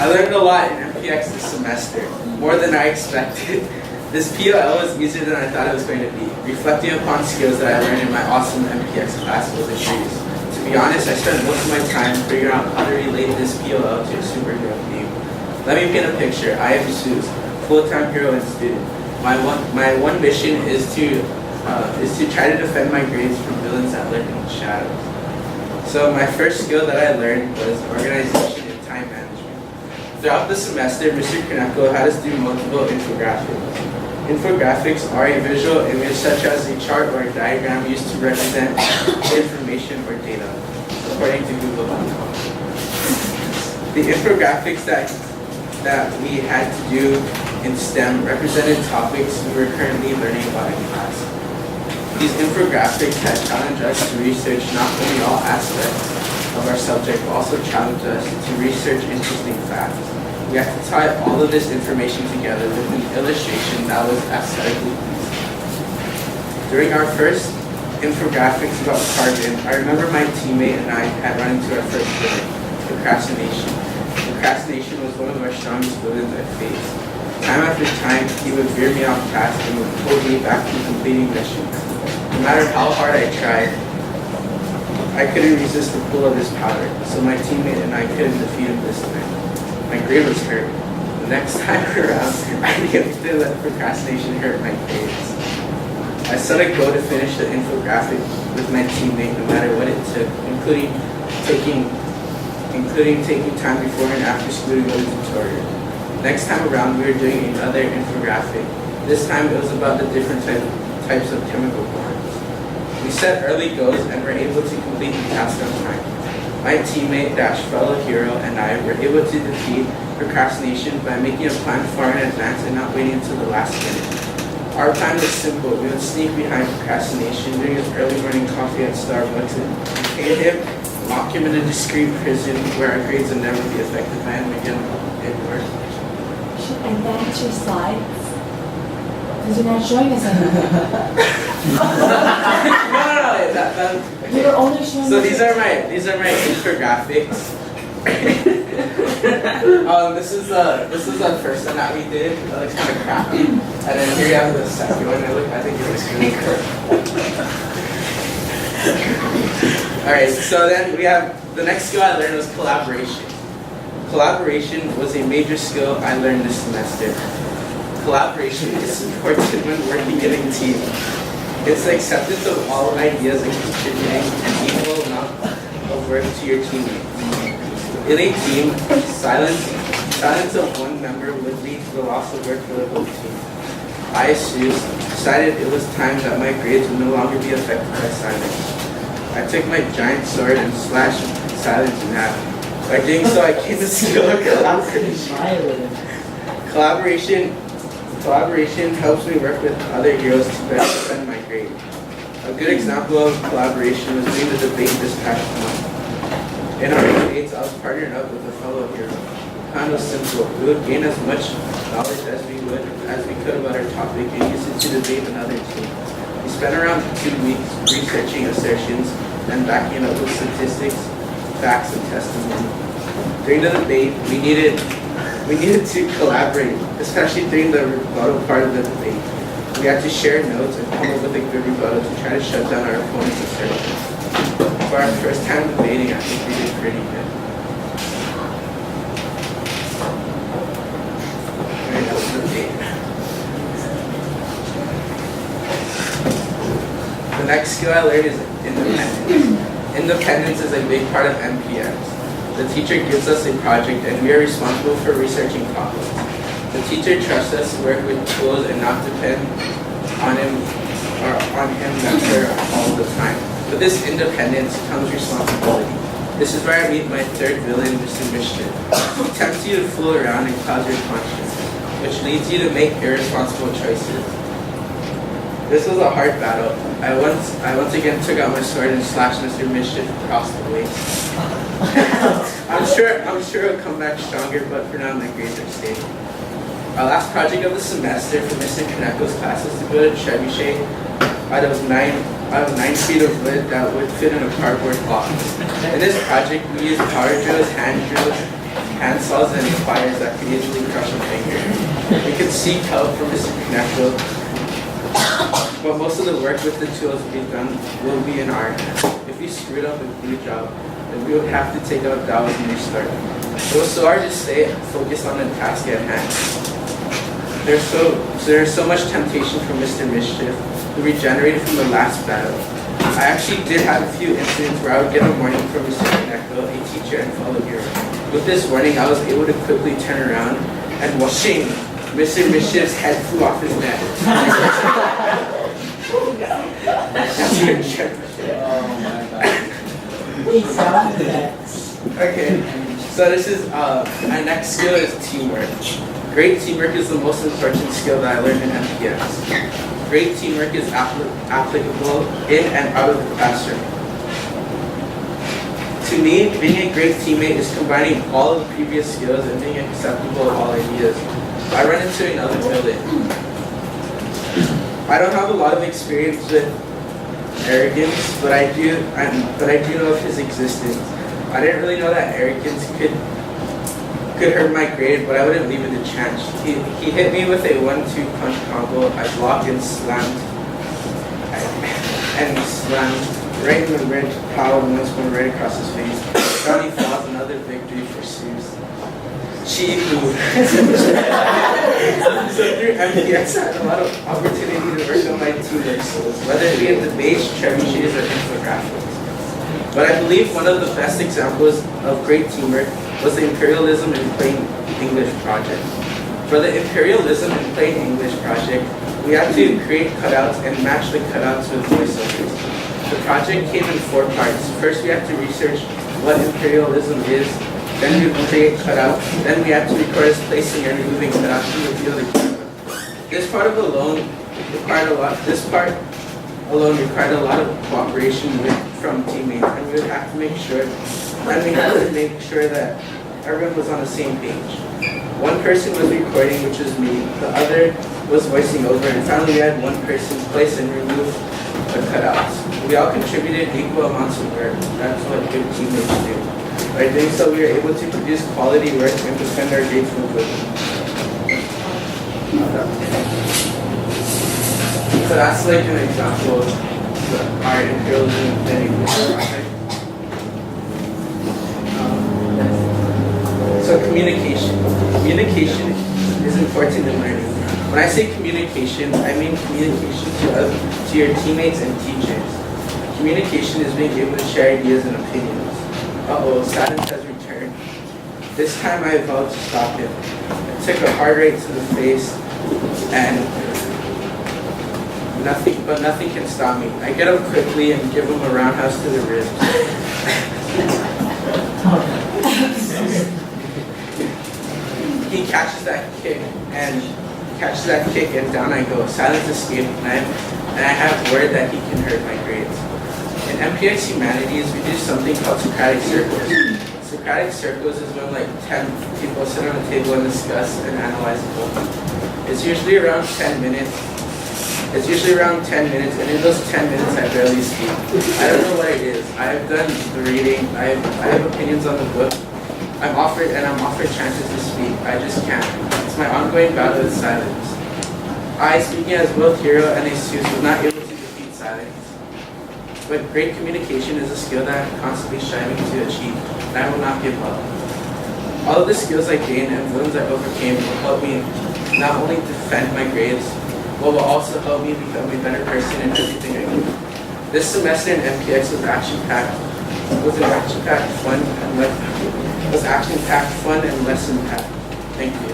I learned a lot in MPX this semester, more than I expected. This POL was easier than I thought it was going to be. Reflecting upon skills that I learned in my awesome MPX class was a breeze. To be honest, I spent most of my time figuring out how to relate this POL to a superhero theme. Let me paint a picture. I am Zeus, full-time hero and student. My one mission is to try to defend my grades from villains that lurk in the shadows. So my first skill that I learned was organization and time management. Throughout the semester, Mr. Kaneko had us do multiple infographics. Infographics are a visual image such as a chart or a diagram used to represent information or data, according to Google.com. The infographics that we had to do in STEM represented topics we were currently learning about in class. These infographics had challenged us to research not only all aspects of our subject, but also challenged us to research interesting facts. We had to tie all of this information together with an illustration that was aesthetically pleasing. During our first infographics about carbon, I remember my teammate and I had run into our first villain, procrastination. Procrastination was one of our strongest villains I faced. Time after time, he would veer me off task and would pull me back to completing missions. No matter how hard I tried, I couldn't resist the pull of his power, so my teammate and I couldn't defeat him this time. My grade was hurt. The next time around, I didn't let procrastination hurt my grades. I set a goal to finish the infographic with my teammate no matter what it took, including taking time before and after school to go to tutorial. Next time around, we were doing another infographic. This time it was about the different types of chemical bonds. We set early goals and were able to complete the task on time. My teammate, fellow hero, and I were able to defeat procrastination by making a plan far in advance and not waiting until the last minute. Our plan was simple. We would sneak behind procrastination during his early morning coffee at Starbucks and hate him, lock him in a discreet prison where our grades would never be affected by him again. It worked. And that's your slides? Because you're not showing us anything. No. You're only showing So us. these are my infographics. This is the first one that we did. That looks kind of crappy. And then here you have the second one. I think it looks really cool. Alright, so then we have the next skill I learned was collaboration. Collaboration was a major skill I learned this semester. Collaboration is important when working in a team. It's the acceptance of all ideas and contributing an equal amount of work to your teammates. In a team, silence of one member would lead to the loss of work for the whole team. I, Zeus, decided it was time that my grades would no longer be affected by silence. I took my giant sword and slashed silence in half. By doing so, I gained the skill of collaboration. Collaboration helps me work with other heroes to better defend my grade. A good example of collaboration was during the debate this past month. In our debates, I was partnered up with a fellow hero. The plan was simple. We would gain as much knowledge as we could about our topic and use it to debate another team. We spent around 2 weeks researching assertions and backing it up with statistics, facts, and testimony. During the debate, we needed to collaborate, especially during the rebuttal part of the debate. We had to share notes and come up with a good rebuttal to try to shut down our opponent's assertions. For our first time debating, I think we did pretty good. Alright, that was the debate. The next skill I learned is independence. Independence is a big part of MPX. The teacher gives us a project and we are responsible for researching topics. The teacher trusts us to work with tools and not depend on him mentor all the time. With this independence comes responsibility. This is where I meet my third villain, Mr. Mischief. He tempts you to fool around and cloud your conscience, which leads you to make irresponsible choices. This was a hard battle. I once again took out my sword and slashed Mr. Mischief across the waist. I'm sure it'll come back stronger, but for now my grades are stable. Our last project of the semester for Mr. Kaneko's class is to build a trebuchet out of 9 feet of wood that would fit in a cardboard box. In this project, we used power drills, hand handsaws and pliers that could easily crush a finger. We could seek help from Mr. Konechko, but most of the work with the tools will be in our hands. If we screwed up a blue job, then we would have to take out dowels and restart. It was so hard to stay focused on the task at hand. There's so much temptation from Mr. Mischief, who regenerated from the last battle. I actually did have a few incidents where I would get a warning from Mr. Konechko, a teacher and fellow hero. With this warning, I was able to quickly turn around and washing Mr. Mischief's head flew off his neck. Okay, so this is my next skill is teamwork. Great teamwork is the most important skill that I learned in MPX. Great teamwork is applicable in and out of the classroom. To me, being a great teammate is combining all of the previous skills and being acceptable of all ideas. I run into another villain. I don't have a lot of experience with arrogance, but I do know of his existence. I didn't really know that arrogance could hurt my grade, but I wouldn't leave it a chance. He hit me with a 1-2 punch combo. I blocked and slammed right in the ridge, power once went right across his face. Johnny falls, another victory for Zeus. Chifu. So through MPX, I had a lot of opportunity to work on my teamwork skills, whether it be in debates, trebuchets, or infographics. But I believe one of the best examples of great teamwork was the Imperialism in Plain English project. For the Imperialism in Plain English project, we had to create cutouts and match the cutouts with voiceovers. The project came in 4 parts. First, we had to research what imperialism is, then we would create cutouts, then we had to record us placing and removing cutouts to reveal the camera. This part alone required a lot of cooperation from teammates, and we would have to make sure that everyone was on the same page. One person was recording, which was me, the other was voicing over, and finally we had one person place and remove the cutouts. We all contributed equal amounts of work. That's what good teammates do. By doing so, we were able to produce quality work and defend our grades from bullying. So that's like an example of our imperialism in English project. So communication. Communication is important in learning. When I say communication, I mean communication to your teammates and teachers. Communication is being able to share ideas and opinions. Sadness has returned. This time I vowed to stop him. I took a hard right to the face, and nothing can stop me. I get up quickly and give him a roundhouse to the ribs. He catches that kick and down I go. Silence escaped, and I have word that he can hurt my grades. In MPX Humanities, we do something called Socratic Circles. Socratic Circles is when like 10 people sit on a table and discuss and analyze a book. It's usually around 10 minutes. And in those 10 minutes I barely speak. I don't know what it is. I've done the reading, I have opinions on the book. I'm offered chances to speak. I just can't. It's my ongoing battle with silence. I, speaking as both hero and a Zeus, was not able to defeat silence. But great communication is a skill that I'm constantly striving to achieve, and I will not give up. All of the skills I gained and villains I overcame will help me not only defend my grades, but will also help me become a better person in everything I do. This semester in MPX was action-packed, fun, and lesson-packed. Thank you.